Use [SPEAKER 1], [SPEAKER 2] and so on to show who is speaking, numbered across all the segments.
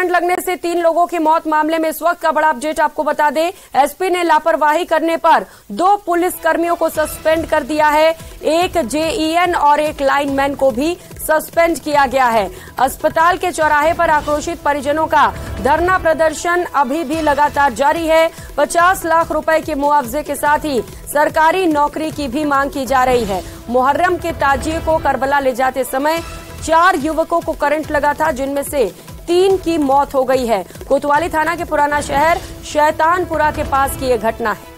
[SPEAKER 1] Current लगने से 3 लोगों की मौत। मामले में इस वक्त का बड़ा अपडेट आपको बता दें, एसपी ने लापरवाही करने पर 2 पुलिस कर्मियों को सस्पेंड कर दिया है। एक जेईएन और एक लाइनमैन को भी सस्पेंड किया गया है। अस्पताल के चौराहे पर आक्रोशित परिजनों का धरना प्रदर्शन अभी भी लगातार जारी है। 50 लाख रुपए के मुआवजे के साथ ही सरकारी नौकरी की भी मांग की जा रही है। मुहर्रम के ताजिए को करबला ले जाते समय 4 युवकों को करंट लगा था, जिनमें से 3 की मौत हो गई है। कोतवाली थाना के पुराना शहर शैतानपुरा के पास की यह घटना है।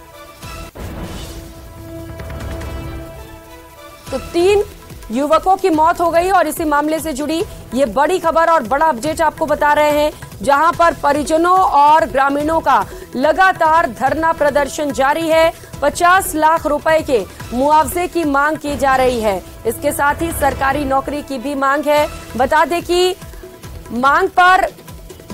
[SPEAKER 1] तो 3 युवकों की मौत हो गई और इसी मामले से जुड़ी ये बड़ी खबर और बड़ा अपडेट आपको बता रहे हैं, जहां पर परिजनों और ग्रामीणों का लगातार धरना प्रदर्शन जारी है। 50 लाख रुपए के मुआवजे की मांग की जा रही है। इसके साथ ही सरकारी नौकरी की भी मांग है। बता दें कि मांग पर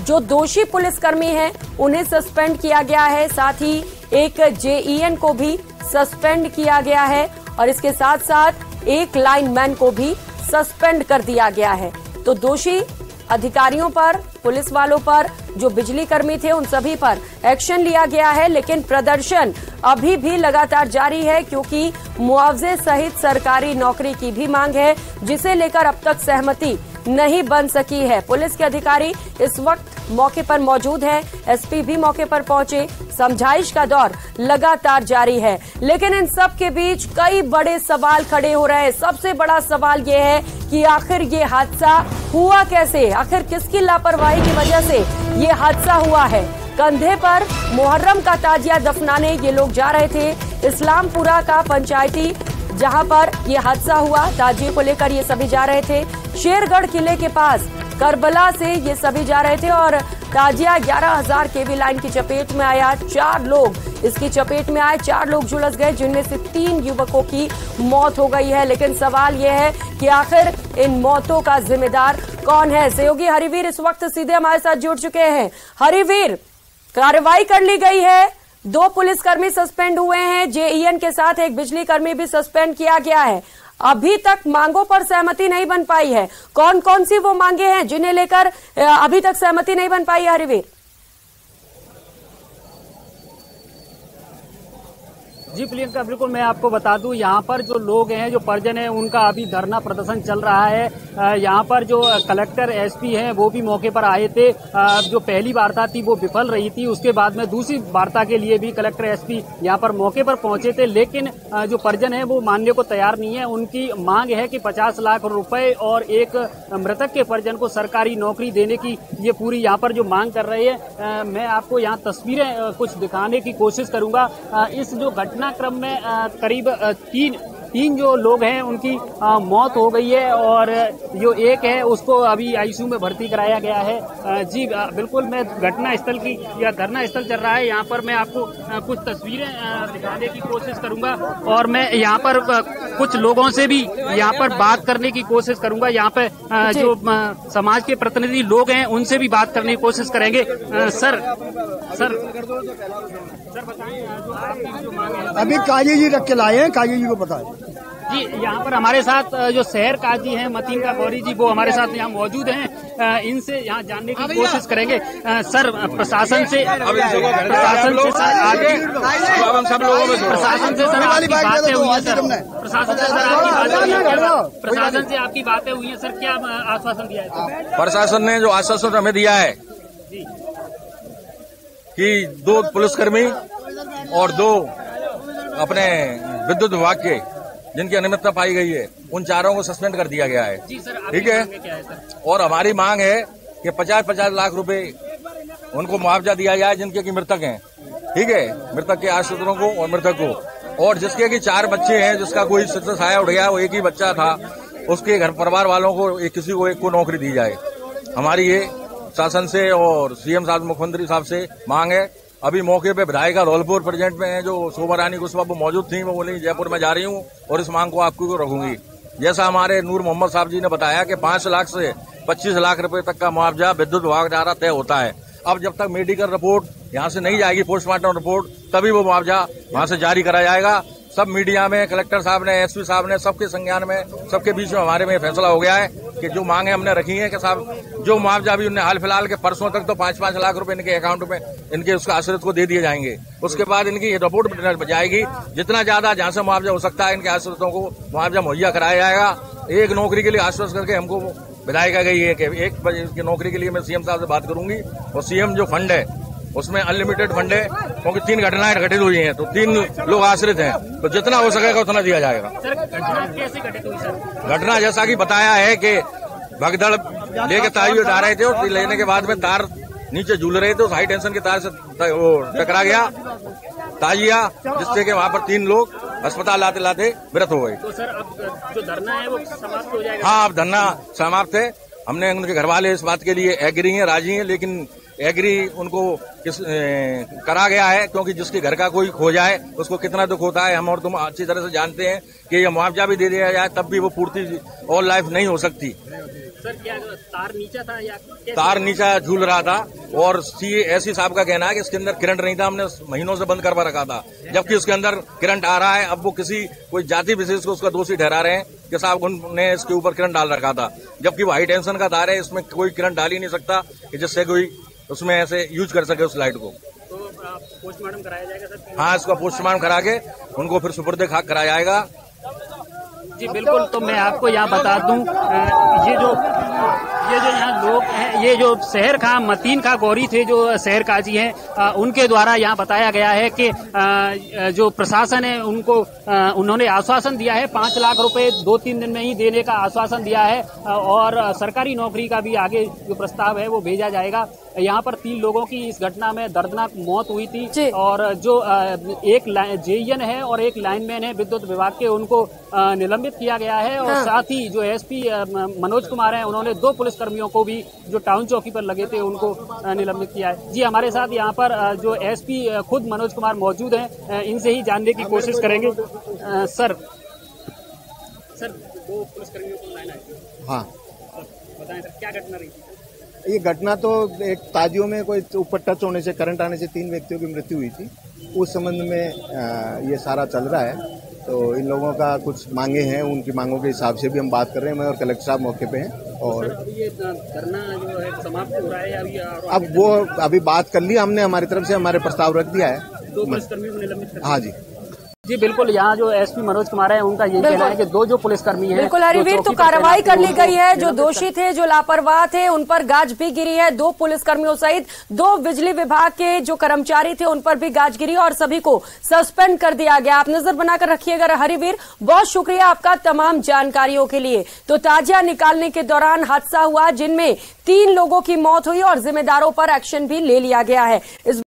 [SPEAKER 1] जो दोषी पुलिसकर्मी हैं उन्हें सस्पेंड किया गया है, साथ ही एक जेईएन को भी सस्पेंड किया गया है और इसके साथ साथ एक लाइनमैन को भी सस्पेंड कर दिया गया है। तो दोषी अधिकारियों पर, पुलिस वालों पर, जो बिजली कर्मी थे उन सभी पर एक्शन लिया गया है, लेकिन प्रदर्शन अभी भी लगातार जारी है क्योंकि मुआवजे सहित सरकारी नौकरी की भी मांग है, जिसे लेकर अब तक सहमति नहीं बन सकी है। पुलिस के अधिकारी इस वक्त मौके पर मौजूद हैं, एसपी भी मौके पर पहुंचे, समझाइश का दौर लगातार जारी है। लेकिन इन सब के बीच कई बड़े सवाल खड़े हो रहे हैं। सबसे बड़ा सवाल ये है कि आखिर ये हादसा हुआ कैसे, आखिर किसकी लापरवाही की वजह से ये हादसा हुआ है। कंधे पर मुहर्रम का ताजिया दफनाने ये लोग जा रहे थे। इस्लामपुरा का पंचायती जहां पर ये हादसा हुआ, ताजिए को लेकर ये सभी जा रहे थे। शेरगढ़ किले के पास करबला से ये सभी जा रहे थे और ताजिया 11,000 केवी लाइन की चपेट में आया। 4 लोग इसकी चपेट में आए, 4 लोग झुलस गए, जिनमें से 3 युवकों की मौत हो गई है। लेकिन सवाल यह है कि आखिर इन मौतों का जिम्मेदार कौन है। सहयोगी हरिवीर इस वक्त सीधे हमारे साथ जुड़ चुके हैं। हरिवीर, कार्रवाई कर ली गई है, 2 पुलिसकर्मी सस्पेंड हुए हैं, जेईएन के साथ एक बिजली कर्मी भी सस्पेंड किया गया है। अभी तक मांगों पर सहमति नहीं बन पाई है। कौन कौन सी वो मांगे हैं जिन्हें लेकर अभी तक सहमति नहीं बन पाई है हरिवीर?
[SPEAKER 2] जी प्रियंका, बिल्कुल मैं आपको बता दूं, यहाँ पर जो लोग हैं, जो परिजन हैं, उनका अभी धरना प्रदर्शन चल रहा है। यहाँ पर जो कलेक्टर एसपी हैं वो भी मौके पर आए थे। जो पहली वार्ता थी वो विफल रही थी, उसके बाद में दूसरी वार्ता के लिए भी कलेक्टर एसपी यहाँ पर मौके पर पहुंचे थे, लेकिन जो परिजन है वो मानने को तैयार नहीं है। उनकी मांग है कि 50 लाख रुपए और एक मृतक के परिजन को सरकारी नौकरी देने की ये पूरी यहाँ पर जो मांग कर रहे हैं। मैं आपको यहाँ तस्वीरें कुछ दिखाने की कोशिश करूंगा। इस जो घटनाक्रम में करीब 3 जो लोग हैं उनकी मौत हो गई है और जो एक है उसको अभी आईसीयू में भर्ती कराया गया है। जी बिल्कुल, मैं घटना स्थल की या धरना स्थल चल रहा है, यहाँ पर मैं आपको कुछ तस्वीरें दिखाने की कोशिश करूंगा और मैं यहाँ पर कुछ लोगों से भी यहाँ पर बात करने की कोशिश करूंगा। यहाँ पे जो समाज के प्रतिनिधि लोग हैं उनसे भी बात करने की कोशिश करेंगे। सर बताएं जो मांग है।
[SPEAKER 3] अभी काजी जी रख के लाए हैं, काजी जी को पता है।
[SPEAKER 2] जी, यहाँ पर हमारे साथ जो शहर काजी हैं मतीन का गौरी जी, वो हमारे साथ यहाँ मौजूद हैं। इनसे यहाँ जानने की कोशिश करेंगे। सर, प्रशासन से सर आपकी बातें हुई हैं सर, प्रशासन से आपकी बातें हुई हैं सर, क्या आश्वासन दिया है?
[SPEAKER 4] प्रशासन ने जो आश्वासन हमें दिया है कि 2 पुलिसकर्मी और 2 अपने विद्युत विभाग के जिनकी अनियमितता पाई गई है, उन 4 को सस्पेंड कर दिया गया है। ठीक है, और हमारी मांग है कि 50-50 लाख रुपए उनको मुआवजा दिया जाए जिनके की मृतक हैं। ठीक है, मृतक के आश्रितों को और मृतक को, और जिसके की 4 बच्चे हैं, जिसका कोई शिक्षा साया उठ गया, वो एक ही बच्चा था, उसके घर परिवार वालों को किसी को एक को नौकरी दी जाए। हमारी ये शासन से और सीएम साहब, मुख्यमंत्री साहब से मांग है। अभी मौके पे विधायिका रोलपुर प्रेजेंट में है, जो शोभा रानी कुशवाहा वो मौजूद थी, वो बोली जयपुर में जा रही हूँ और इस मांग को आपको रखूंगी। जैसा हमारे नूर मोहम्मद साहब जी ने बताया कि 5 लाख से 25 लाख रुपए तक का मुआवजा विद्युत विभाग द्वारा तय होता है। अब जब तक मेडिकल रिपोर्ट यहाँ से नहीं जाएगी, पोस्टमार्टम रिपोर्ट, तभी वो मुआवजा वहाँ से जारी करा जाएगा। सब मीडिया में कलेक्टर साहब ने, एसपी साहब ने, सबके संज्ञान में, सबके बीच में हमारे में फैसला हो गया है कि जो मांगे हमने रखी है कि साहब जो मुआवजा भी उन्हें हाल फिलहाल के परसों तक तो 5-5 लाख रुपए इनके अकाउंट में इनके उसका आश्रित को दे दिए जाएंगे। उसके बाद इनकी ये रिपोर्ट जाएगी, जितना ज्यादा जहां से मुआवजा हो सकता है इनके आश्रितों को मुआवजा मुहैया कराया जाएगा। एक नौकरी के लिए आश्वस्त करके हमको विधायिका गई है कि 1 बजे की नौकरी के लिए मैं सीएम साहब से बात करूंगी, और सीएम जो फंड है उसमें अनलिमिटेड फंड है, क्योंकि 3 घटनाएं घटित हुई हैं तो 3 लोग आश्रित हैं, तो जितना हो सकेगा उतना दिया जाएगा।
[SPEAKER 2] सर घटना कैसे घटित हुई सर?
[SPEAKER 4] घटना जैसा कि बताया है कि भगदड़ लेके तार जा रहे थे और लेने के बाद में तार नीचे झूल रहे थे, उस हाई टेंशन के तार से वो टकरा गया ताजिया, जिससे कि वहां पर 3 लोग अस्पताल लाते लाते मृत हो गए।
[SPEAKER 2] तो सर अब जो धरना है वो समाप्त हो जाएगा?
[SPEAKER 4] हाँ, अब धरना समाप्त है। हमने उनके घर वाले इस बात के लिए एग्री हैं, राजी हैं, लेकिन एग्री उनको करा गया है, क्योंकि जिसके घर का कोई खो जाए उसको कितना दुख होता है हम और तुम अच्छी तरह से जानते हैं कि ये मुआवजा भी दे दिया जाए तब भी वो पूर्ति और लाइफ नहीं हो सकती।
[SPEAKER 2] सर क्या तार नीचा था या
[SPEAKER 4] तार नीचा झूल रहा था, और एसी साहब का कहना है कि इसके अंदर करंट नहीं था, हमने महीनों से बंद करवा रखा था, जबकि उसके अंदर करंट आ रहा है। अब वो कोई जाति विशेष को उसका दोषी ठहरा रहे हैं कि साहब उन्होंने इसके ऊपर करंट डाल रखा था, जबकि वो हाई टेंशन का तार है, इसमें कोई करंट डाल ही नहीं सकता कि जिससे कोई उसमें ऐसे यूज कर सके उस लाइट को।
[SPEAKER 2] तो पोस्टमार्टम कराया जाएगा सर?
[SPEAKER 4] हाँ, इसका पोस्टमार्टम करा के उनको फिर सुपुर्द खाक कराया जाएगा।
[SPEAKER 2] जी बिल्कुल। तो मैं आपको यहाँ बता दूं, ये जो यहाँ लोग हैं, ये जो शहर खा मतीन खा गौरी थे जो शहर काजी हैं, उनके द्वारा यहाँ बताया गया है कि जो प्रशासन है उनको उन्होंने आश्वासन दिया है 5 लाख रुपए 2-3 दिन में ही देने का आश्वासन दिया है, और सरकारी नौकरी का भी आगे जो प्रस्ताव है वो भेजा जाएगा। यहाँ पर 3 लोगों की इस घटना में दर्दनाक मौत हुई थी, और जो एक जेईएन है और एक लाइनमैन है विद्युत विभाग के, उनको निलंबित किया गया है। और साथ ही जो एसपी मनोज कुमार हैं, उन्होंने 2 पुलिसकर्मियों को भी जो टाउन चौकी पर लगे थे उनको निलंबित किया है। जी हमारे साथ यहाँ पर जो एसपी खुद मनोज कुमार मौजूद हैं, इनसे ही जानने की कोशिश करेंगे। सर 2 पुलिसकर्मियों को लाना है।
[SPEAKER 3] हाँ
[SPEAKER 2] बताएं सर क्या घटना रही?
[SPEAKER 3] ये घटना तो एक ताजियों में कोई ऊपर टच होने से, करंट आने से 3 व्यक्तियों की मृत्यु हुई थी। उस संबंध में ये सारा चल रहा है, तो इन लोगों का कुछ मांगे हैं, उनकी मांगों के हिसाब से भी हम बात कर रहे हैं। मैं और कलेक्टर साहब मौके पे हैं। और
[SPEAKER 2] अब ये धरना जो है समाप्त हो रहा है अभी?
[SPEAKER 3] अब वो अभी बात कर ली हमने, हमारी तरफ से हमारे प्रस्ताव रख दिया है।
[SPEAKER 2] 2 पुलिसकर्मियों को निलंबित कर दिया।
[SPEAKER 3] हाँ जी
[SPEAKER 2] जी बिल्कुल। यहाँ जो एसपी मनोज कुमार है उनका यही कहना है कि 2 जो पुलिसकर्मी हैं
[SPEAKER 1] बिल्कुल हरिवीर, तो कार्रवाई कर ली गई है। जो दोषी थे, जो लापरवाह थे, उन पर गाज भी गिरी है। 2 पुलिसकर्मियों सहित 2 बिजली विभाग के जो कर्मचारी थे उन पर भी गाज गिरी और सभी को सस्पेंड कर दिया गया। आप नजर बनाकर रखिएगा हरिवीर। बहुत शुक्रिया आपका तमाम जानकारियों के लिए। तो ताजिया निकालने के दौरान हादसा हुआ जिनमें 3 लोगों की मौत हुई और जिम्मेदारों पर एक्शन भी ले लिया गया है। इस